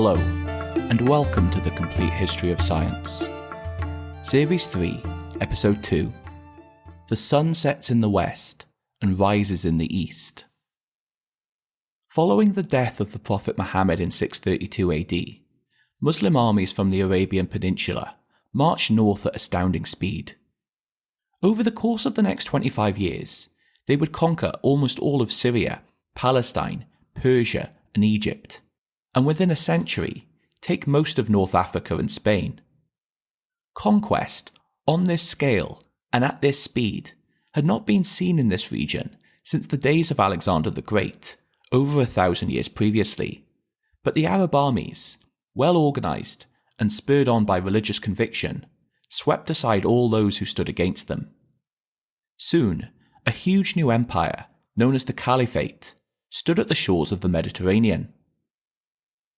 Hello, and welcome to The Complete History of Science. Series 3, Episode 2. The sun sets in the west and rises in the east. Following the death of the Prophet Muhammad in 632 AD, Muslim armies from the Arabian Peninsula marched north at astounding speed. Over the course of the next 25 years, they would conquer almost all of Syria, Palestine, Persia, and Egypt, and within a century, take most of North Africa and Spain. Conquest, on this scale and at this speed, had not been seen in this region since the days of Alexander the Great, over 1,000 years previously, but the Arab armies, well organised and spurred on by religious conviction, swept aside all those who stood against them. Soon, a huge new empire, known as the Caliphate, stood at the shores of the Mediterranean.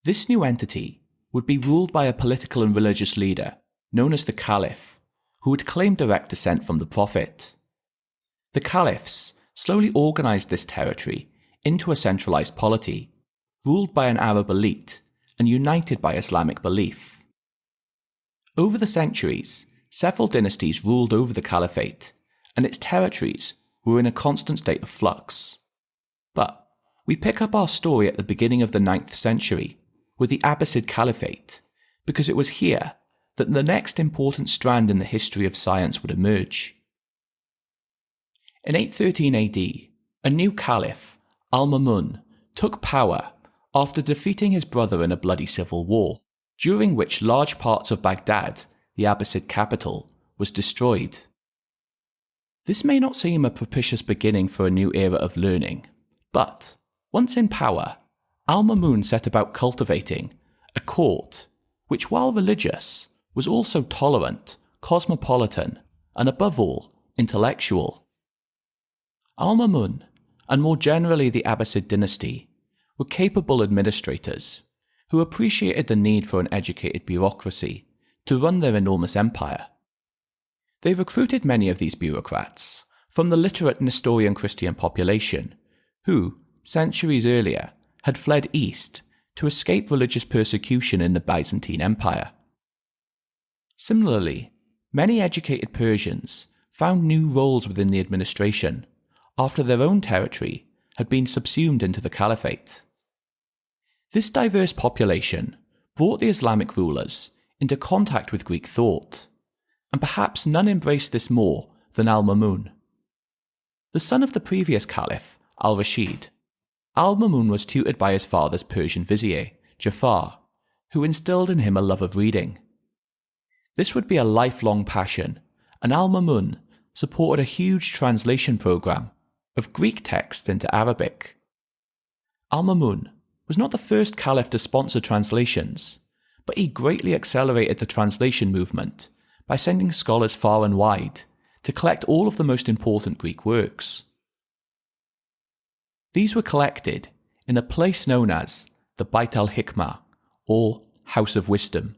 This new entity would be ruled by a political and religious leader known as the Caliph, who would claim direct descent from the Prophet. The Caliphs slowly organised this territory into a centralised polity, ruled by an Arab elite and united by Islamic belief. Over the centuries, several dynasties ruled over the Caliphate, and its territories were in a constant state of flux. But we pick up our story at the beginning of the 9th century, with the Abbasid Caliphate, because it was here that the next important strand in the history of science would emerge. In 813 AD, a new caliph, Al-Ma'mun, took power after defeating his brother in a bloody civil war, during which large parts of Baghdad, the Abbasid capital, was destroyed. This may not seem a propitious beginning for a new era of learning, but, once in power, Al-Ma'mun set about cultivating a court which, while religious, was also tolerant, cosmopolitan, and above all, intellectual. Al-Ma'mun, and more generally the Abbasid dynasty, were capable administrators who appreciated the need for an educated bureaucracy to run their enormous empire. They recruited many of these bureaucrats from the literate Nestorian Christian population who, centuries earlier, had fled east to escape religious persecution in the Byzantine Empire. Similarly, many educated Persians found new roles within the administration after their own territory had been subsumed into the Caliphate. This diverse population brought the Islamic rulers into contact with Greek thought, and perhaps none embraced this more than Al-Ma'mun. The son of the previous caliph, Al-Rashid, Al-Ma'mun was tutored by his father's Persian vizier, Jafar, who instilled in him a love of reading. This would be a lifelong passion, and Al-Ma'mun supported a huge translation program of Greek texts into Arabic. Al-Ma'mun was not the first caliph to sponsor translations, but he greatly accelerated the translation movement by sending scholars far and wide to collect all of the most important Greek works. These were collected in a place known as the Bait al-Hikmah, or House of Wisdom.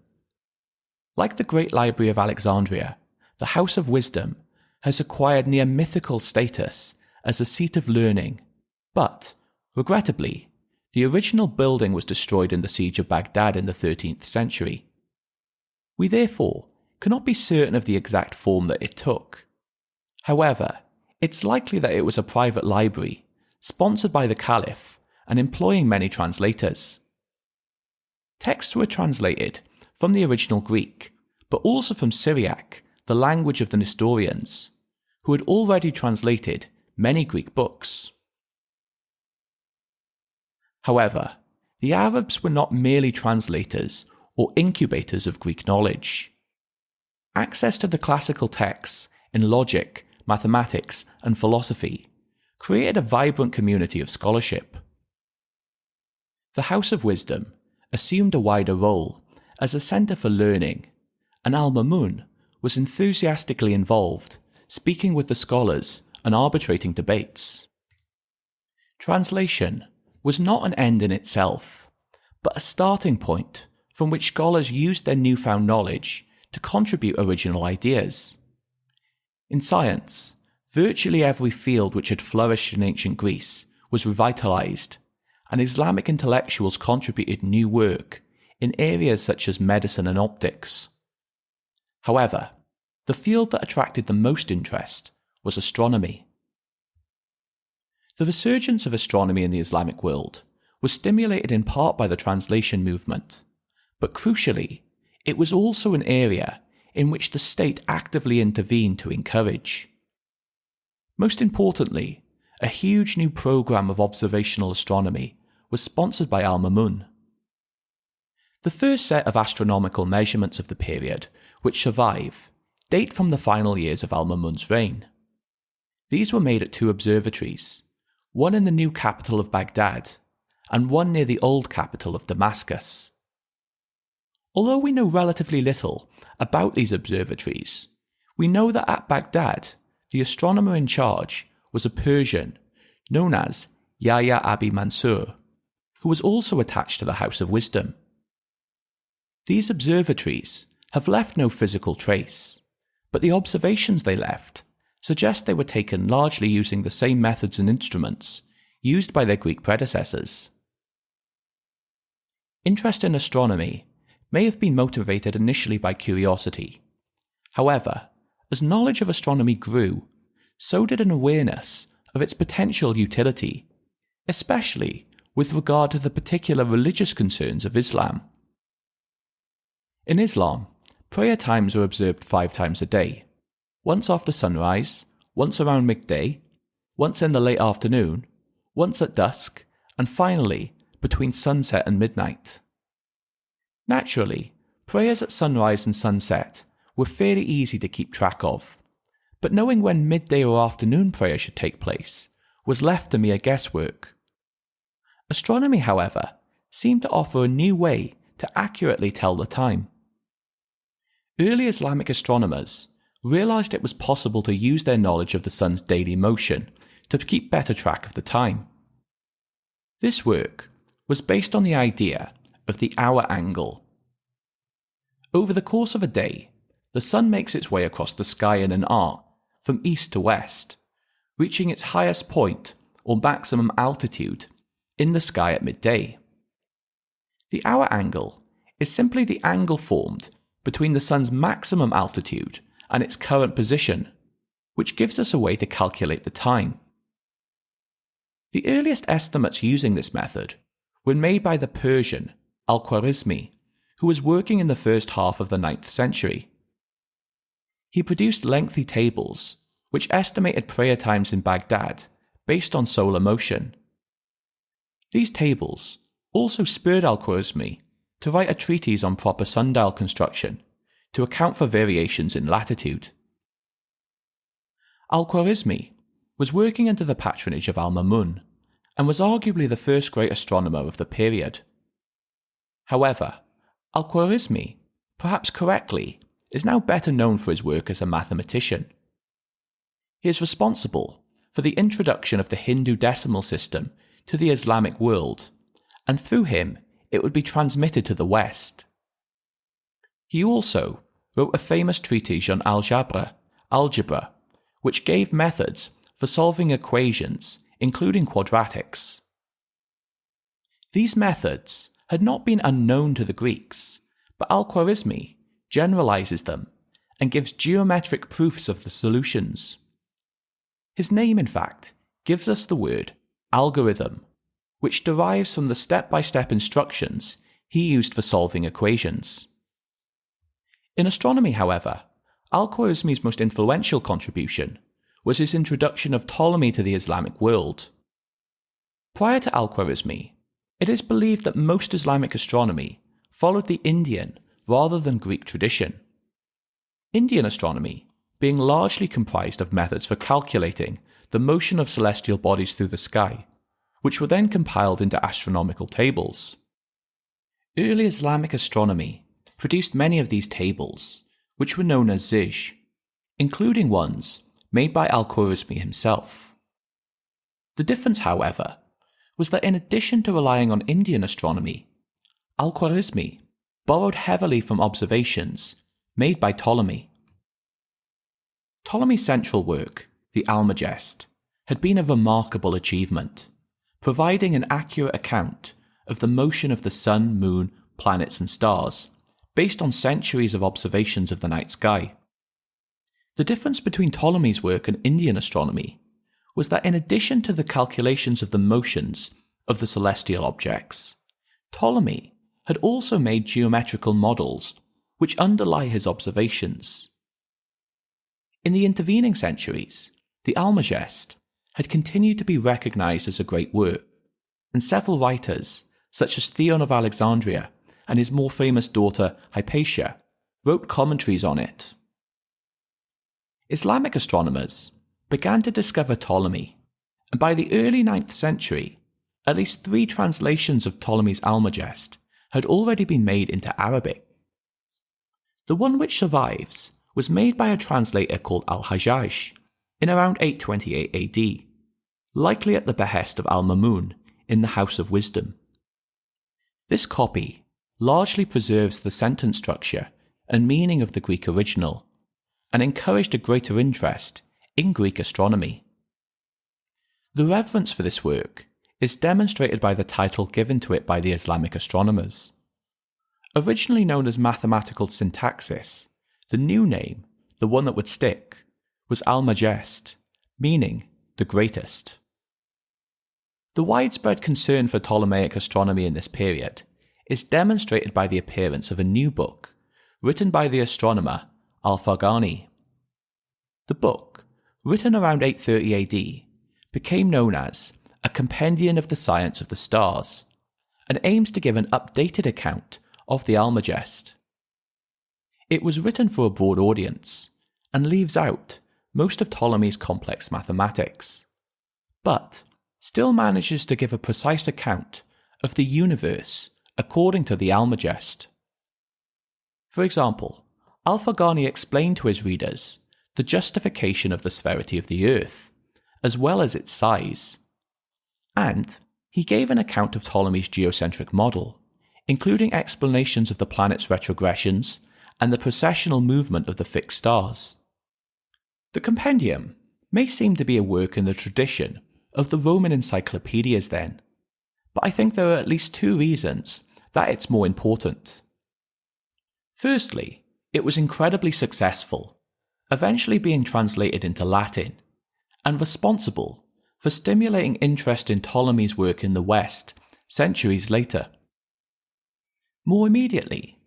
Like the Great Library of Alexandria, the House of Wisdom has acquired near mythical status as a seat of learning, but, regrettably, the original building was destroyed in the siege of Baghdad in the 13th century. We therefore cannot be certain of the exact form that it took. However, it's likely that it was a private library, sponsored by the Caliph and employing many translators. Texts were translated from the original Greek, but also from Syriac, the language of the Nestorians, who had already translated many Greek books. However, the Arabs were not merely translators or incubators of Greek knowledge. Access to the classical texts in logic, mathematics, and philosophy created a vibrant community of scholarship. The House of Wisdom assumed a wider role as a centre for learning, and Al-Ma'mun was enthusiastically involved, speaking with the scholars and arbitrating debates. Translation was not an end in itself, but a starting point from which scholars used their newfound knowledge to contribute original ideas. In science, virtually every field which had flourished in ancient Greece was revitalized, and Islamic intellectuals contributed new work in areas such as medicine and optics. However, the field that attracted the most interest was astronomy. The resurgence of astronomy in the Islamic world was stimulated in part by the translation movement, but crucially, it was also an area in which the state actively intervened to encourage. Most importantly, a huge new program of observational astronomy was sponsored by Al-Mamun. The first set of astronomical measurements of the period which survive date from the final years of Al-Mamun's reign. These were made at two observatories, one in the new capital of Baghdad and one near the old capital of Damascus. Although we know relatively little about these observatories, we know that at Baghdad, the astronomer in charge was a Persian known as Yahya Abi Mansur, who was also attached to the House of Wisdom. These observatories have left no physical trace, but the observations they left suggest they were taken largely using the same methods and instruments used by their Greek predecessors. Interest in astronomy may have been motivated initially by curiosity. However, as knowledge of astronomy grew, so did an awareness of its potential utility, especially with regard to the particular religious concerns of Islam. In Islam, prayer times are observed 5 times a day, once after sunrise, once around midday, once in the late afternoon, once at dusk, and finally between sunset and midnight. Naturally, prayers at sunrise and sunset were fairly easy to keep track of, but knowing when midday or afternoon prayer should take place was left to mere guesswork. Astronomy, however, seemed to offer a new way to accurately tell the time. Early Islamic astronomers realized it was possible to use their knowledge of the sun's daily motion to keep better track of the time. This work was based on the idea of the hour angle. Over the course of a day, the sun makes its way across the sky in an arc from east to west, reaching its highest point or maximum altitude in the sky at midday. The hour angle is simply the angle formed between the sun's maximum altitude and its current position, which gives us a way to calculate the time. The earliest estimates using this method were made by the Persian Al-Khwarizmi, who was working in the first half of the 9th century. He produced lengthy tables which estimated prayer times in Baghdad based on solar motion. These tables also spurred Al-Khwarizmi to write a treatise on proper sundial construction to account for variations in latitude. Al-Khwarizmi was working under the patronage of Al-Mamun and was arguably the first great astronomer of the period. However, Al-Khwarizmi, perhaps correctly, is now better known for his work as a mathematician. He is responsible for the introduction of the Hindu decimal system to the Islamic world, and through him it would be transmitted to the West. He also wrote a famous treatise on algebra, which gave methods for solving equations, including quadratics. These methods had not been unknown to the Greeks, but Al-Khwarizmi generalizes them and gives geometric proofs of the solutions. His name, in fact, gives us the word algorithm, which derives from the step-by-step instructions he used for solving equations. In astronomy, however, Al-Khwarizmi's most influential contribution was his introduction of Ptolemy to the Islamic world. Prior to Al-Khwarizmi, it is believed that most Islamic astronomy followed the Indian rather than Greek tradition. Indian astronomy being largely comprised of methods for calculating the motion of celestial bodies through the sky, which were then compiled into astronomical tables. Early Islamic astronomy produced many of these tables, which were known as zij, including ones made by Al-Khwarizmi himself. The difference, however, was that in addition to relying on Indian astronomy, Al-Khwarizmi borrowed heavily from observations made by Ptolemy. Ptolemy's central work, the Almagest, had been a remarkable achievement, providing an accurate account of the motion of the sun, moon, planets and stars, based on centuries of observations of the night sky. The difference between Ptolemy's work and Indian astronomy was that in addition to the calculations of the motions of the celestial objects, Ptolemy had also made geometrical models which underlie his observations. In the intervening centuries, the Almagest had continued to be recognized as a great work, and several writers, such as Theon of Alexandria and his more famous daughter Hypatia, wrote commentaries on it. Islamic astronomers began to discover Ptolemy, and by the early 9th century, at least 3 translations of Ptolemy's Almagest had already been made into Arabic. The one which survives was made by a translator called Al-Hajjaj in around 828 AD, likely at the behest of Al-Mamun in the House of Wisdom. This copy largely preserves the sentence structure and meaning of the Greek original, and encouraged a greater interest in Greek astronomy. The reverence for this work is demonstrated by the title given to it by the Islamic astronomers. Originally known as mathematical syntaxis, the new name, the one that would stick, was Almagest, meaning the greatest. The widespread concern for Ptolemaic astronomy in this period is demonstrated by the appearance of a new book written by the astronomer Al-Farghani. The book, written around 830 AD, became known as A Compendium of the Science of the Stars, and aims to give an updated account of the Almagest. It was written for a broad audience, and leaves out most of Ptolemy's complex mathematics, but still manages to give a precise account of the universe according to the Almagest. For example, Al-Farghani explained to his readers the justification of the sphericity of the Earth, as well as its size. And he gave an account of Ptolemy's geocentric model, including explanations of the planet's retrogressions and the precessional movement of the fixed stars. The compendium may seem to be a work in the tradition of the Roman encyclopedias then, but I think there are at least 2 reasons that it's more important. Firstly, it was incredibly successful, eventually being translated into Latin, and responsible for stimulating interest in Ptolemy's work in the West centuries later. More immediately,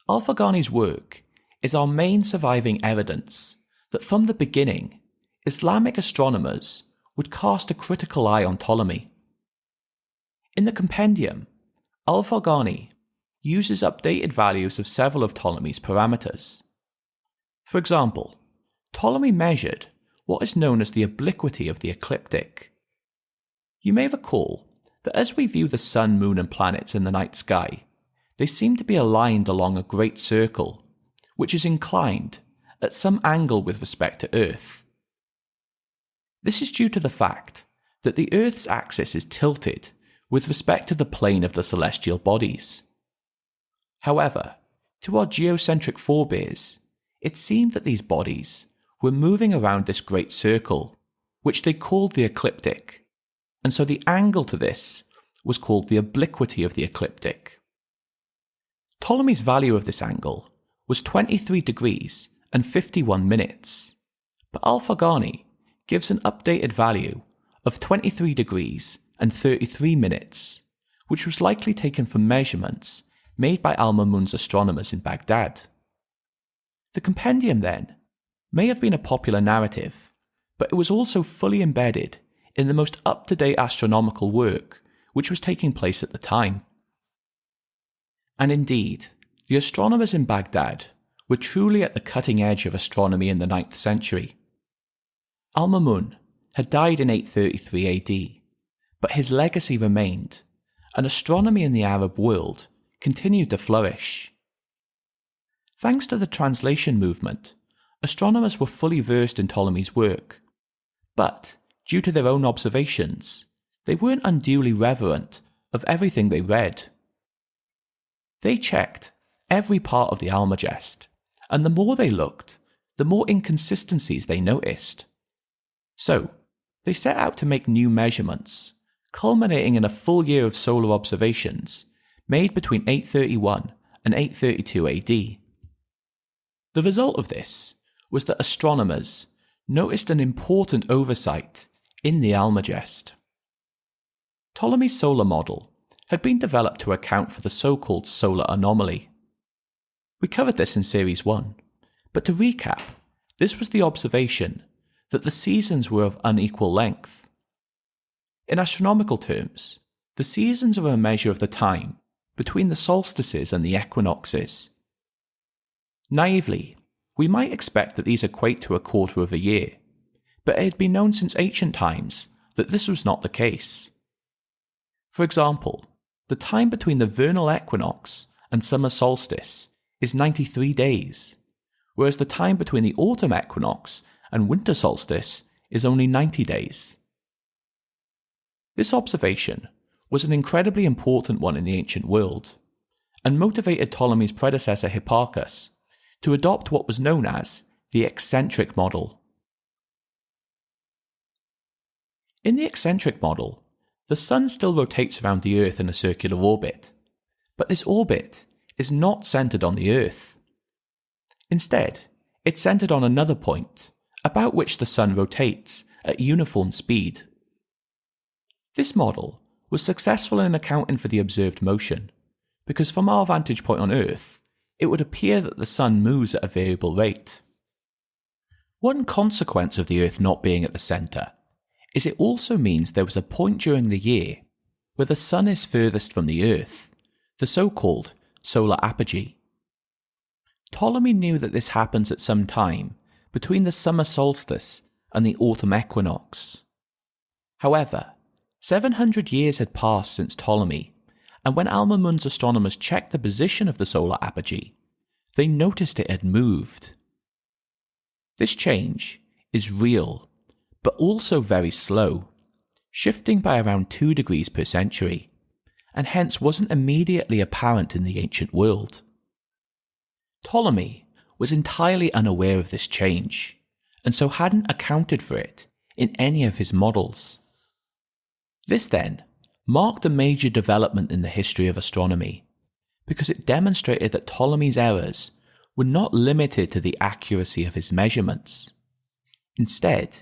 Al-Farghani's work is our main surviving evidence that from the beginning, Islamic astronomers would cast a critical eye on Ptolemy. In the compendium, Al-Farghani uses updated values of several of Ptolemy's parameters. For example, Ptolemy measured what is known as the obliquity of the ecliptic. You may recall that as we view the sun, moon and planets in the night sky, they seem to be aligned along a great circle, which is inclined at some angle with respect to Earth. This is due to the fact that the Earth's axis is tilted with respect to the plane of the celestial bodies. However, to our geocentric forebears, it seemed that these bodies were moving around this great circle, which they called the ecliptic, and so the angle to this was called the obliquity of the ecliptic. Ptolemy's value of this angle was 23 degrees and 51 minutes, but Al-Farghani gives an updated value of 23 degrees and 33 minutes, which was likely taken from measurements made by Al-Mamun's astronomers in Baghdad. The compendium, then, may have been a popular narrative, but it was also fully embedded in the most up-to-date astronomical work which was taking place at the time. And indeed, the astronomers in Baghdad were truly at the cutting edge of astronomy in the 9th century. Al-Mamun had died in 833 AD, but his legacy remained, and astronomy in the Arab world continued to flourish. Thanks to the translation movement, astronomers were fully versed in Ptolemy's work, but due to their own observations, they weren't unduly reverent of everything they read. They checked every part of the Almagest, and the more they looked, the more inconsistencies they noticed. So, they set out to make new measurements, culminating in a full year of solar observations made between 831 and 832 AD. The result of this was that astronomers noticed an important oversight in the Almagest. Ptolemy's solar model had been developed to account for the so-called solar anomaly. We covered this in Series 1, but to recap, this was the observation that the seasons were of unequal length. In astronomical terms, the seasons are a measure of the time between the solstices and the equinoxes. Naively, we might expect that these equate to a quarter of a year, but it had been known since ancient times that this was not the case. For example, the time between the vernal equinox and summer solstice is 93 days, whereas the time between the autumn equinox and winter solstice is only 90 days. This observation was an incredibly important one in the ancient world, and motivated Ptolemy's predecessor Hipparchus to adopt what was known as the eccentric model. In the eccentric model, the Sun still rotates around the Earth in a circular orbit, but this orbit is not centered on the Earth. Instead, it's centered on another point, about which the Sun rotates at uniform speed. This model was successful in accounting for the observed motion, because from our vantage point on Earth, it would appear that the Sun moves at a variable rate. One consequence of the Earth not being at the centre is it also means there was a point during the year where the Sun is furthest from the Earth, the so-called solar apogee. Ptolemy knew that this happens at some time between the summer solstice and the autumn equinox. However, 700 years had passed since Ptolemy, and when Almamun's astronomers checked the position of the solar apogee, they noticed it had moved. This change is real, but also very slow, shifting by around 2 degrees per century, and hence wasn't immediately apparent in the ancient world. Ptolemy was entirely unaware of this change, and so hadn't accounted for it in any of his models. This then marked a major development in the history of astronomy, because it demonstrated that Ptolemy's errors were not limited to the accuracy of his measurements. Instead,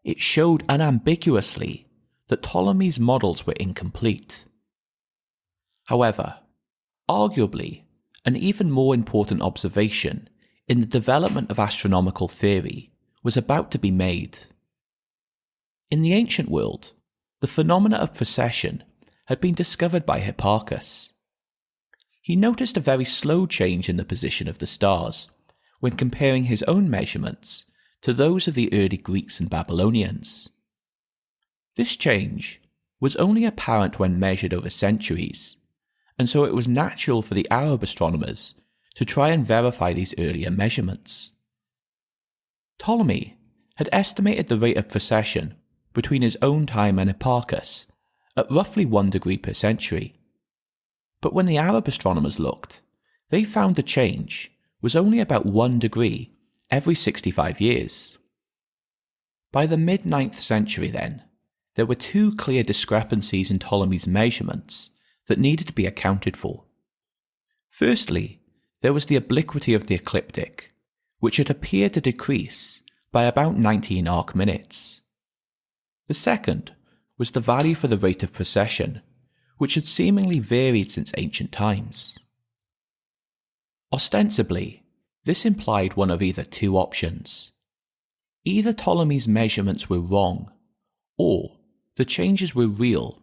it showed unambiguously that Ptolemy's models were incomplete. However, arguably, an even more important observation in the development of astronomical theory was about to be made. In the ancient world, the phenomena of precession had been discovered by Hipparchus. He noticed a very slow change in the position of the stars when comparing his own measurements to those of the early Greeks and Babylonians. This change was only apparent when measured over centuries, and so it was natural for the Arab astronomers to try and verify these earlier measurements. Ptolemy had estimated the rate of precession between his own time and Hipparchus at roughly 1 degree per century. But when the Arab astronomers looked, they found the change was only about 1 degree every 65 years. By the mid-9th century then, there were 2 clear discrepancies in Ptolemy's measurements that needed to be accounted for. Firstly, there was the obliquity of the ecliptic, which had appeared to decrease by about 19 arc minutes. The second was the value for the rate of precession, which had seemingly varied since ancient times. Ostensibly, this implied one of either 2 options. Either Ptolemy's measurements were wrong, or the changes were real,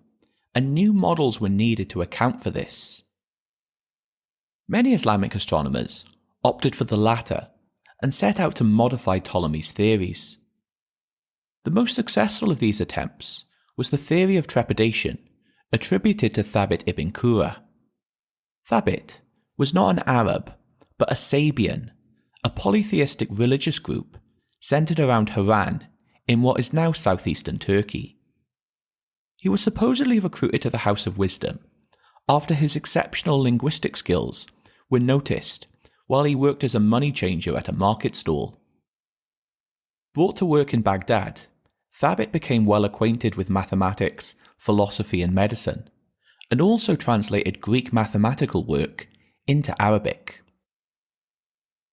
and new models were needed to account for this. Many Islamic astronomers opted for the latter and set out to modify Ptolemy's theories. The most successful of these attempts was the theory of trepidation attributed to Thabit ibn Qurra. Thabit was not an Arab, but a Sabian, a polytheistic religious group centered around Haran in what is now southeastern Turkey. He was supposedly recruited to the House of Wisdom after his exceptional linguistic skills were noticed while he worked as a money changer at a market stall. Brought to work in Baghdad, Thabit became well acquainted with mathematics, philosophy and medicine, and also translated Greek mathematical work into Arabic.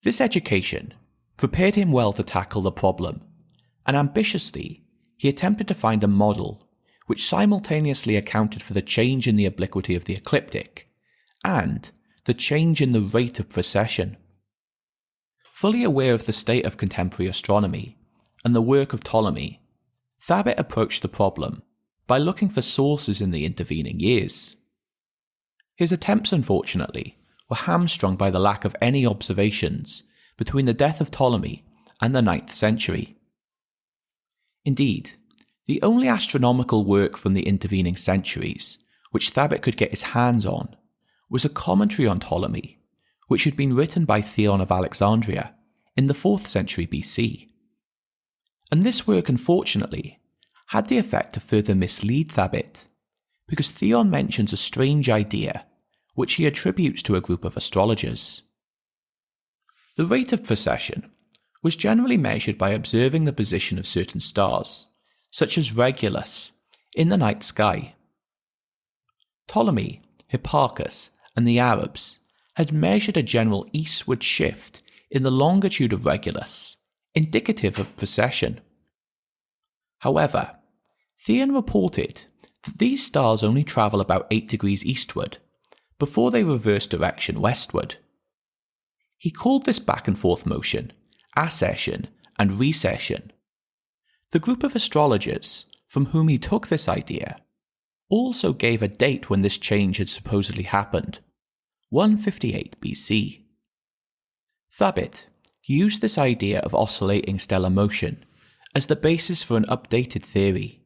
This education prepared him well to tackle the problem, and ambitiously he attempted to find a model which simultaneously accounted for the change in the obliquity of the ecliptic and the change in the rate of precession. Fully aware of the state of contemporary astronomy and the work of Ptolemy, Thabit approached the problem by looking for sources in the intervening years. His attempts, unfortunately, were hamstrung by the lack of any observations between the death of Ptolemy and the 9th century. Indeed, the only astronomical work from the intervening centuries which Thabit could get his hands on was a commentary on Ptolemy, which had been written by Theon of Alexandria in the 4th century BC. And this work, unfortunately, had the effect to further mislead Thabit, because Theon mentions a strange idea which he attributes to a group of astrologers. The rate of precession was generally measured by observing the position of certain stars, such as Regulus, in the night sky. Ptolemy, Hipparchus, and the Arabs had measured a general eastward shift in the longitude of Regulus, indicative of precession. However, Theon reported that these stars only travel about 8 degrees eastward before they reverse direction westward. He called this back and forth motion accession and recession. The group of astrologers from whom he took this idea also gave a date when this change had supposedly happened, 158 BC. Thabit used this idea of oscillating stellar motion as the basis for an updated theory.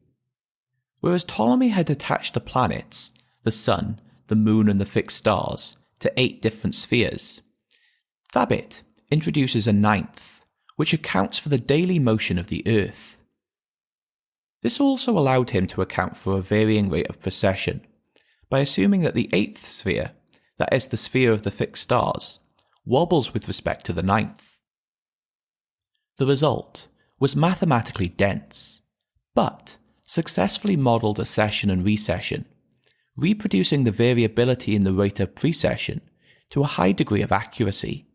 Whereas Ptolemy had attached the planets, the sun, the moon and the fixed stars to 8 different spheres, Thabit introduces a 9th, which accounts for the daily motion of the Earth. This also allowed him to account for a varying rate of precession, by assuming that the 8th sphere, that is the sphere of the fixed stars, wobbles with respect to the 9th. The result was mathematically dense, but successfully modelled accession and recession, reproducing the variability in the rate of precession to a high degree of accuracy.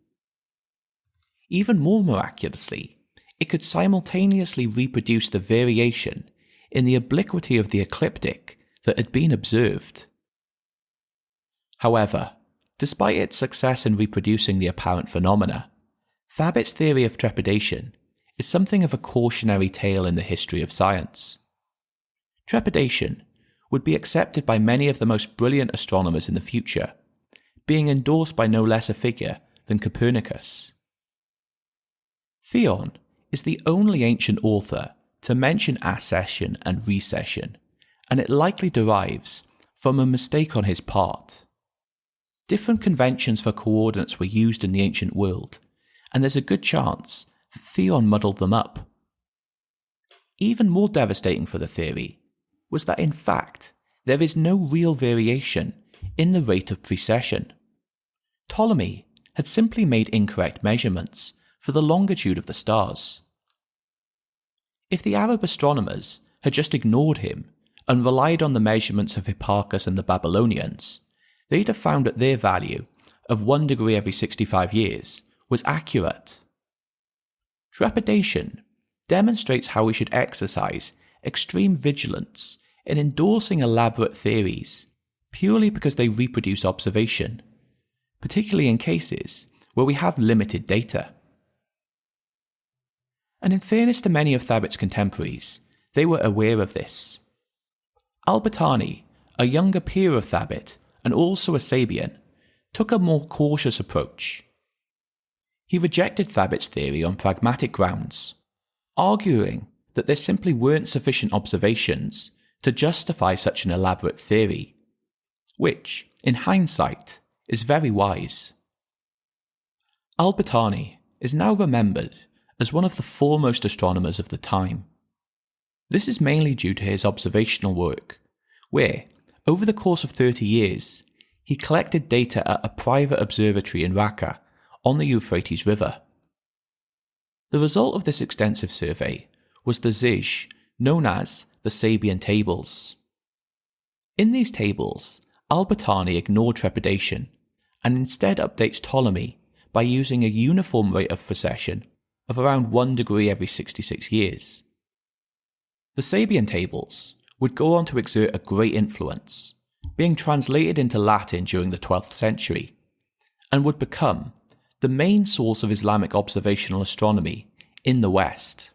Even more miraculously, it could simultaneously reproduce the variation in the obliquity of the ecliptic that had been observed. However, despite its success in reproducing the apparent phenomena, Thabit's theory of trepidation is something of a cautionary tale in the history of science. Trepidation would be accepted by many of the most brilliant astronomers in the future, being endorsed by no less a figure than Copernicus. Theon is the only ancient author to mention accession and recession, and it likely derives from a mistake on his part. Different conventions for coordinates were used in the ancient world, and there's a good chance that Theon muddled them up. Even more devastating for the theory was that in fact there is no real variation in the rate of precession. Ptolemy had simply made incorrect measurements for the longitude of the stars. If the Arab astronomers had just ignored him and relied on the measurements of Hipparchus and the Babylonians, they'd have found that their value of 1 degree every 65 years was accurate. Trepidation demonstrates how we should exercise extreme vigilance in endorsing elaborate theories purely because they reproduce observation, particularly in cases where we have limited data. And in fairness to many of Thabit's contemporaries, they were aware of this. Al-Battani, a younger peer of Thabit and also a Sabian, took a more cautious approach. He rejected Thabit's theory on pragmatic grounds, arguing that there simply weren't sufficient observations to justify such an elaborate theory, which, in hindsight, is very wise. Al-Battani is now remembered as one of the foremost astronomers of the time. This is mainly due to his observational work, where, over the course of 30 years, he collected data at a private observatory in Raqqa on the Euphrates River. The result of this extensive survey was the Zij, known as the Sabian Tables. In these tables, Al-Battani ignored trepidation and instead updates Ptolemy by using a uniform rate of precession of around 1 degree every 66 years. The Sabian tables would go on to exert a great influence, being translated into Latin during the 12th century, and would become the main source of Islamic observational astronomy in the West.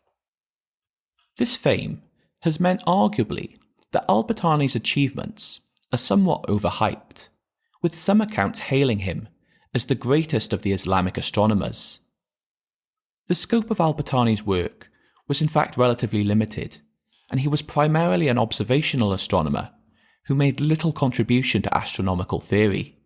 This fame has meant arguably that Al-Battani's achievements are somewhat overhyped, with some accounts hailing him as the greatest of the Islamic astronomers. The scope of Al-Battani's work was in fact relatively limited, and he was primarily an observational astronomer who made little contribution to astronomical theory.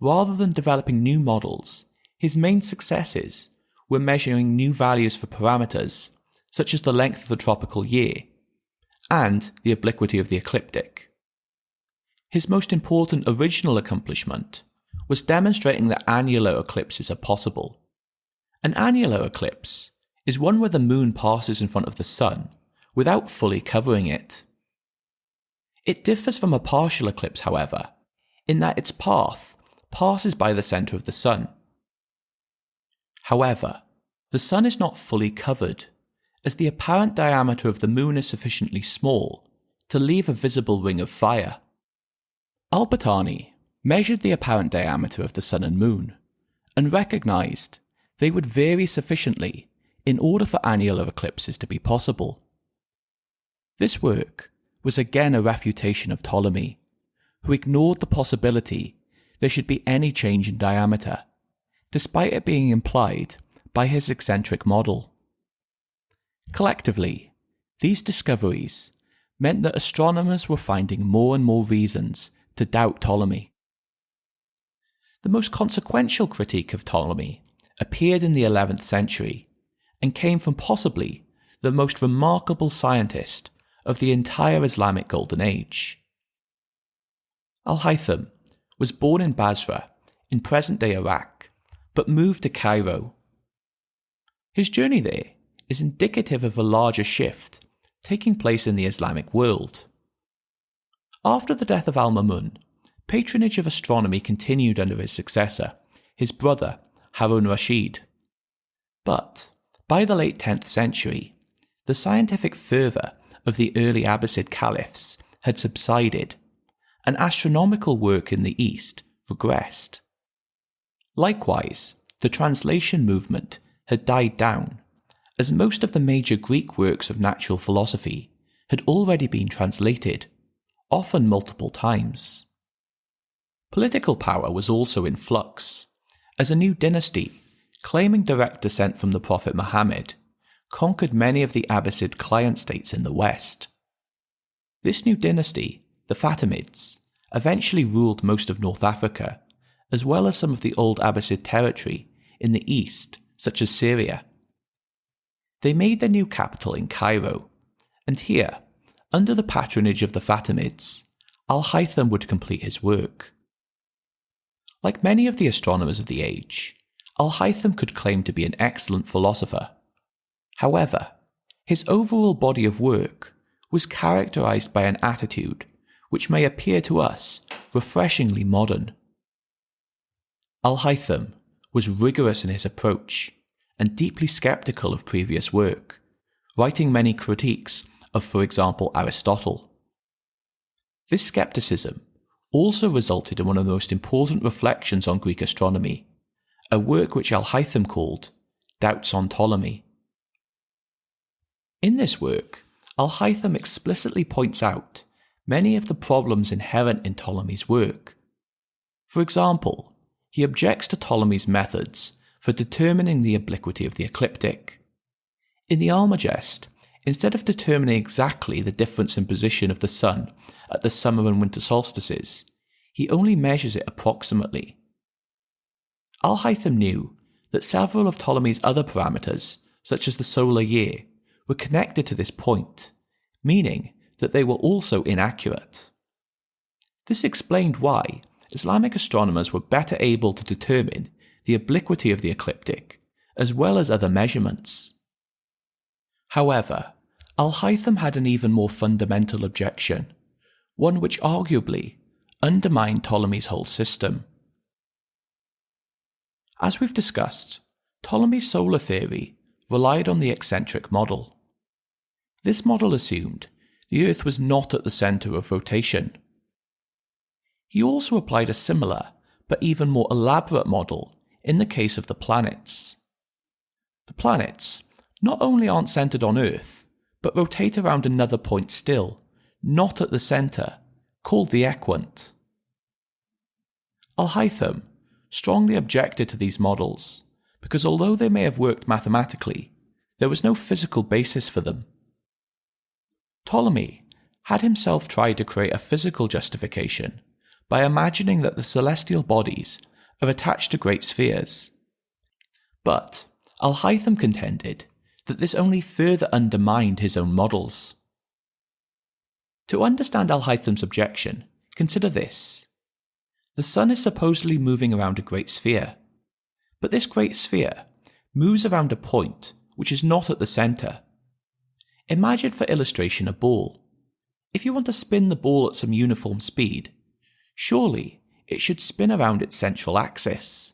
Rather than developing new models, his main successes were measuring new values for parameters such as the length of the tropical year and the obliquity of the ecliptic. His most important original accomplishment was demonstrating that annular eclipses are possible. An annular eclipse is one where the moon passes in front of the sun without fully covering it. It differs from a partial eclipse, however, in that its path passes by the centre of the sun. However, the sun is not fully covered, as the apparent diameter of the moon is sufficiently small to leave a visible ring of fire. Al-Battani measured the apparent diameter of the sun and moon, and recognised they would vary sufficiently in order for annular eclipses to be possible. This work was again a refutation of Ptolemy, who ignored the possibility there should be any change in diameter, despite it being implied by his eccentric model. Collectively, these discoveries meant that astronomers were finding more and more reasons to doubt Ptolemy. The most consequential critique of Ptolemy appeared in the 11th century and came from possibly the most remarkable scientist of the entire Islamic Golden Age. Al-Haytham was born in Basra in present-day Iraq, but moved to Cairo. His journey there is indicative of a larger shift taking place in the Islamic world. After the death of Al-Mamun, patronage of astronomy continued under his successor, his brother Harun Rashid. But by the late 10th century, the scientific fervour of the early Abbasid caliphs had subsided, and astronomical work in the East regressed. Likewise, the translation movement had died down, as most of the major Greek works of natural philosophy had already been translated, often multiple times. Political power was also in flux, as a new dynasty, claiming direct descent from the Prophet Muhammad, conquered many of the Abbasid client states in the West. This new dynasty, the Fatimids, eventually ruled most of North Africa, as well as some of the old Abbasid territory in the east, such as Syria. They made their new capital in Cairo, and here, under the patronage of the Fatimids, Al-Haytham would complete his work. Like many of the astronomers of the age, Al-Haytham could claim to be an excellent philosopher. However, his overall body of work was characterized by an attitude which may appear to us refreshingly modern. Al-Haytham was rigorous in his approach and deeply skeptical of previous work, writing many critiques of, for example, Aristotle. This skepticism also resulted in one of the most important reflections on Greek astronomy, a work which Al-Haytham called Doubts on Ptolemy. In this work, Al-Haytham explicitly points out many of the problems inherent in Ptolemy's work. For example, he objects to Ptolemy's methods for determining the obliquity of the ecliptic. In the Almagest, instead of determining exactly the difference in position of the sun at the summer and winter solstices, he only measures it approximately. Al-Haytham knew that several of Ptolemy's other parameters, such as the solar year, were connected to this point, meaning that they were also inaccurate. This explained why Islamic astronomers were better able to determine the obliquity of the ecliptic, as well as other measurements. However, Al-Haytham had an even more fundamental objection, one which arguably undermined Ptolemy's whole system. As we've discussed, Ptolemy's solar theory relied on the eccentric model. This model assumed the Earth was not at the centre of rotation. He also applied a similar, but even more elaborate model in the case of the planets. The planets not only aren't centred on Earth, but rotate around another point still, not at the centre, called the equant. Al-Haytham strongly objected to these models, because although they may have worked mathematically, there was no physical basis for them. Ptolemy had himself tried to create a physical justification by imagining that the celestial bodies are attached to great spheres. But Al-Haytham contended that this only further undermined his own models. To understand Al-Haytham's objection, consider this. The Sun is supposedly moving around a great sphere, but this great sphere moves around a point which is not at the centre. Imagine for illustration a ball. If you want to spin the ball at some uniform speed, surely it should spin around its central axis.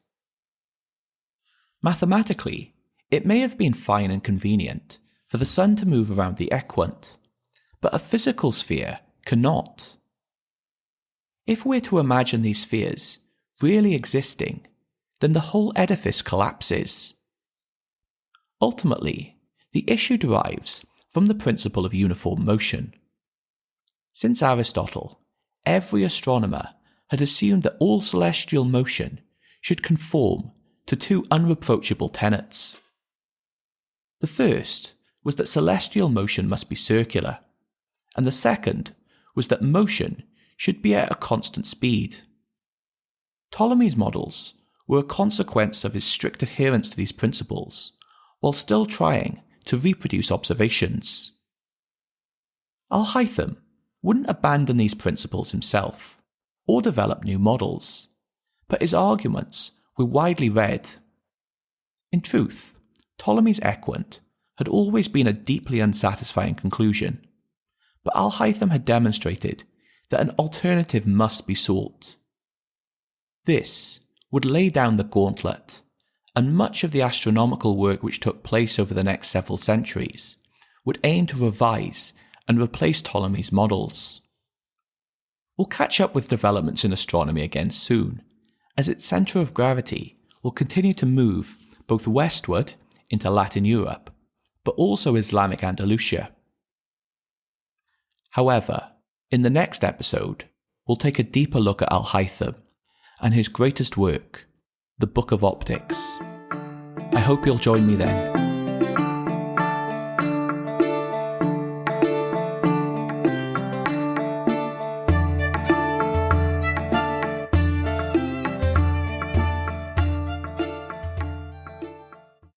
Mathematically, it may have been fine and convenient for the Sun to move around the equant, but a physical sphere cannot. If we're to imagine these spheres really existing, then the whole edifice collapses. Ultimately, the issue derives from the principle of uniform motion. Since Aristotle, every astronomer had assumed that all celestial motion should conform to two unreproachable tenets. The first was that celestial motion must be circular, and the second was that motion should be at a constant speed. Ptolemy's models were a consequence of his strict adherence to these principles, while still trying to reproduce observations. Al-Haytham wouldn't abandon these principles himself, or develop new models, but his arguments were widely read. In truth, Ptolemy's equant had always been a deeply unsatisfying conclusion, but Al-Haytham had demonstrated that an alternative must be sought. This would lay down the gauntlet, and much of the astronomical work which took place over the next several centuries would aim to revise and replace Ptolemy's models. We'll catch up with developments in astronomy again soon, as its centre of gravity will continue to move both westward into Latin Europe, but also Islamic Andalusia. However, in the next episode, we'll take a deeper look at Al-Haytham and his greatest work, the Book of Optics. I hope you'll join me then.